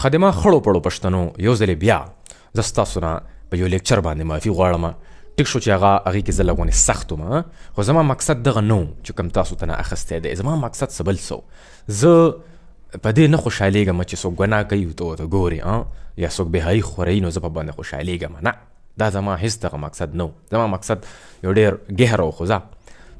خادمه خړو پړو پښتنو یو ځل بیا زه ستاسو نه په یو لیکچر باندې معافي غواړم. ټیک شو چې هغې کې زه لږ سخت وم، خو زما مقصد دغه نه و چې کوم تاسو ته نه اخیستی دی. زما مقصد څه بل څه و. زه په دې نه خوشحالېږم چې څوک ګناه کوي ته ورته ګورې یا څوک بېحایي خوروي نو زه په باندې خوشحالېږم. نه، دا زما هېڅ دغه مقصد نه و. زما مقصد یو ډېر ګهره و، خو ځه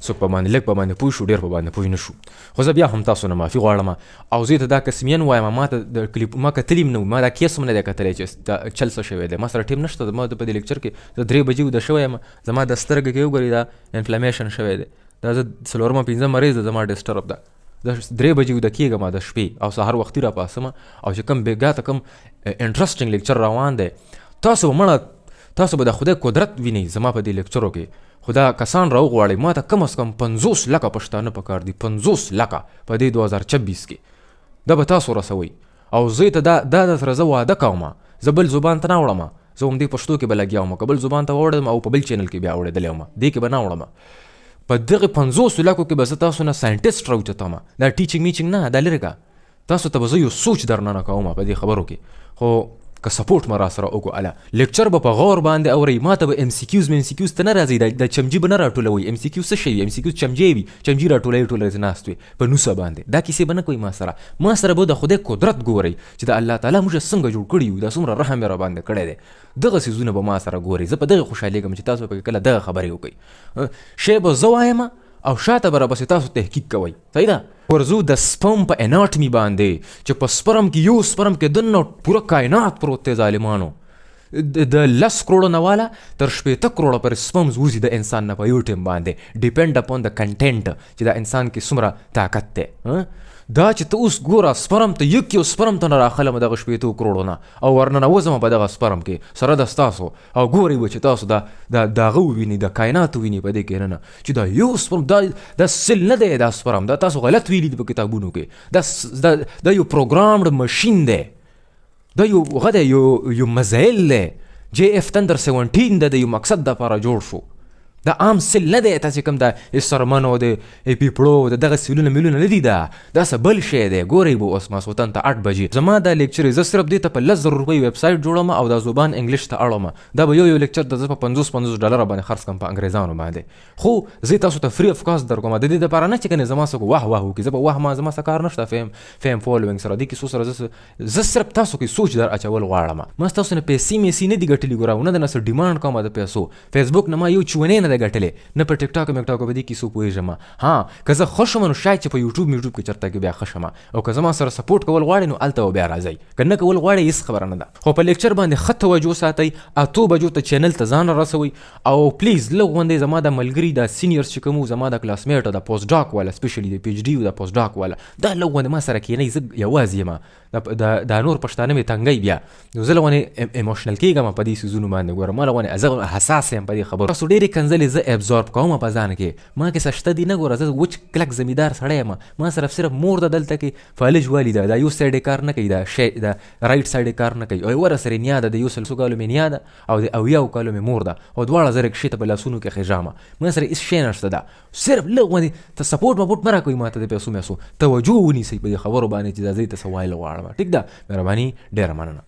څوک په باندې لږ په باندې پوه شو، ډېر په باندې پوه نه شو. خو زه بیا هم تاسو نه معافي غواړم او زه ته دا قسمیان وایم ما ته د کلیپ ما کتلی هم نه و، ما دا کیس هم نه دی کتلی چې دا چل څه شوی دی. ما سره ټیم نشته، زما په دې لیکچر کې زه 3 بجې ویده شوی یم، زما د سترګې کې وګورئ دا انفلمیشن شوی دی، دا زه 4 مریض ده، زما ډسټرب ده. زه 3 بجې ویده کېږم د شپې او سهار وختي راپاڅم او چې کوم بېګا ته کوم انټرسټینګ لیکچر روان دی تاسو به د خدای قدرت وینئ زما په دې لیکچرو کې. خو دا کسان راوغواړئ ما ته کم از کم 50 لکه پښتانه پکار دي، 50 لکه په دې 2026 کې. دا به تاسو رسوئ او زه ته دا سره زه واده کوم، زه بل زبان ته نه وړم، زه همدې پښتو کې به لګیا وم، که بل زبان ته وړم او په بل چینل کې بیا وړېدلی وم، دې کې به نه وړم. په دغه 50 لکو کې به زه تاسو نه ساینټسټ راوچتم. دا ټیچینګ میچینګ نه، دا لرې که تاسو ته به زه یو سوچ درننه کوم په دې خبرو کې. خو که سپورټ مې را سره وکړو اله لیکچر به په غور باندې اورئ. ما ته به ام سی کیوز ته نه راځئ، د چمجي به نه راټولوئ. ام سی کیوز څه شی وي؟ ام سی کیوز چمجی وي، چمجي راټولوئ ټوله ورځ ناست وي په نوسه باندې. دا کیسې به نه کوئ ما سره به د خدای قدرت ګورئ چې د الله تعالی موږ څنګه جوړ کړي یو، دا څومره رحم یې را باندې کړی دی. دغه څیزونه به ما سره ګورئ. زه په دغه خوشحالېږم چې تاسو پکې کله دغه خبرې وکئ. شی به زه وایم او شاته به راپسې تاسو تحقیق کوئ. صحیح ده؟ ورځو د سپم په اناټمي باندې چې په سپرم کې یو سپرم کې دننه پوره کائنات پروت دی ظالمانو. د 10 کروڑو نه والا تر 80 کروڑو پر سپمز وځي د انسان نه په یو ټیم باندې، ډیپینډ اپون د کنټینټ چې د انسان کې څومره طاقت دی. دا چې ته اوس ګوره سپرم ته یو سپرم ته نه راخلم دغه 80 کروڑو نه او ورننوځم په دغه سپرم کې سره د ستاسو او ګورئ به چې تاسو دغه ووینئ، د کائنات ووینئ په دې کې نه چې دا یو سپرم دا سل نه دی، دا سپرم دا تاسو غلط ویلي دي په کتابونو کې. دا یو پروګرامډ ماشین دی، دا یو مزایل دی، جی اف تندر 17 د یو مقصد دپاره جوړ شو. دا عام سل نه دی، تاسې کوم د سرمن او د پیپړو د دغه سلونه میلونه نه دي، دا څه بل شی دی. ګورئ به اوس ماسخوتن ته 8 بجې زما دا لیکچر زه صرف دې ته په 10,000 روپۍ ویبسایټ جوړوم او دا زبان انګلیش ته اړوم. دا به یو لیکچر د زه په 50 ډالره باندې خرڅ کړم په انګریزانو باندې. خو زه تاسو ته فری اف کاست درکوم د دې دپاره نه چې کنې زما څوک واه وکړي. زه به واه زما څه کار نشته فیم فالوینګ سره دې کیسو سره زه صرف تاسو کې سوچ در اچول غواړم. ما ستاسو نه پیسې میسې نه دي ګټلي، ګوره نه د نه څه ډیمانډ کوم د پیسو. فیسبوک نه ما یو چونې نه ده ګټلې، نه په ټیک ټاک میکټاک په دې کیسو پوهېږم. که زه ښه شم نو شاید چې په یوټیوب کې چېرته کې بیا ښه شم، او که زما سره سپورټ کول غواړئ نو هلته به بیا راځئ، که نه کول غواړئ هېڅ خبره نه ده. خو په لیکچر باندې ښه توجه ساتئ، 8 بجو ته چینل ته ځان رسوئ او پلیز لږ غوندې زما د ملګري د سینیرز چې کوم زما د کلاس میټ د پوسټ ډاک والا سپیشلی د پی ایچ ډي د پوسټ ډاک والا دا لږ غوندې ما سره کښېنئ. زه یوازې یم، دا نور پښتانه مې تنګئ بیا نو زه لږ غوندې ایموشنل کېږم په دې څیزونو باندې. ګوره ما لږ غوندې زه حساس یم په دې خبرو. تاسو ډېرې کنځلې زه ابزارب کوم په ځان کې، ما کې څه شته دي نه. ګوره زه وچ کلک زمیندار سړی یم، ما صرف مور د دلته کې فالج والی ده، دا یو سایډ کار نه کوي، دا رایټ سایډ کار نه کوي. او ور سره نیا ده، د یو 100 کالو مې نیا ده او د 80 کالو مې مور ده او دواړه زره کښې ته په لاسونو کې خېژامه. ما سره هېڅ شی نشته ده، صرف لږ غوندې ته سپورټ مه راکوئ ما ته د پیسو توجه ونیسئ په دې خبرو باندې چې دا زه یې ته څه ویل غواړم. ټیک ده؟ مهرباني ډېره مننه.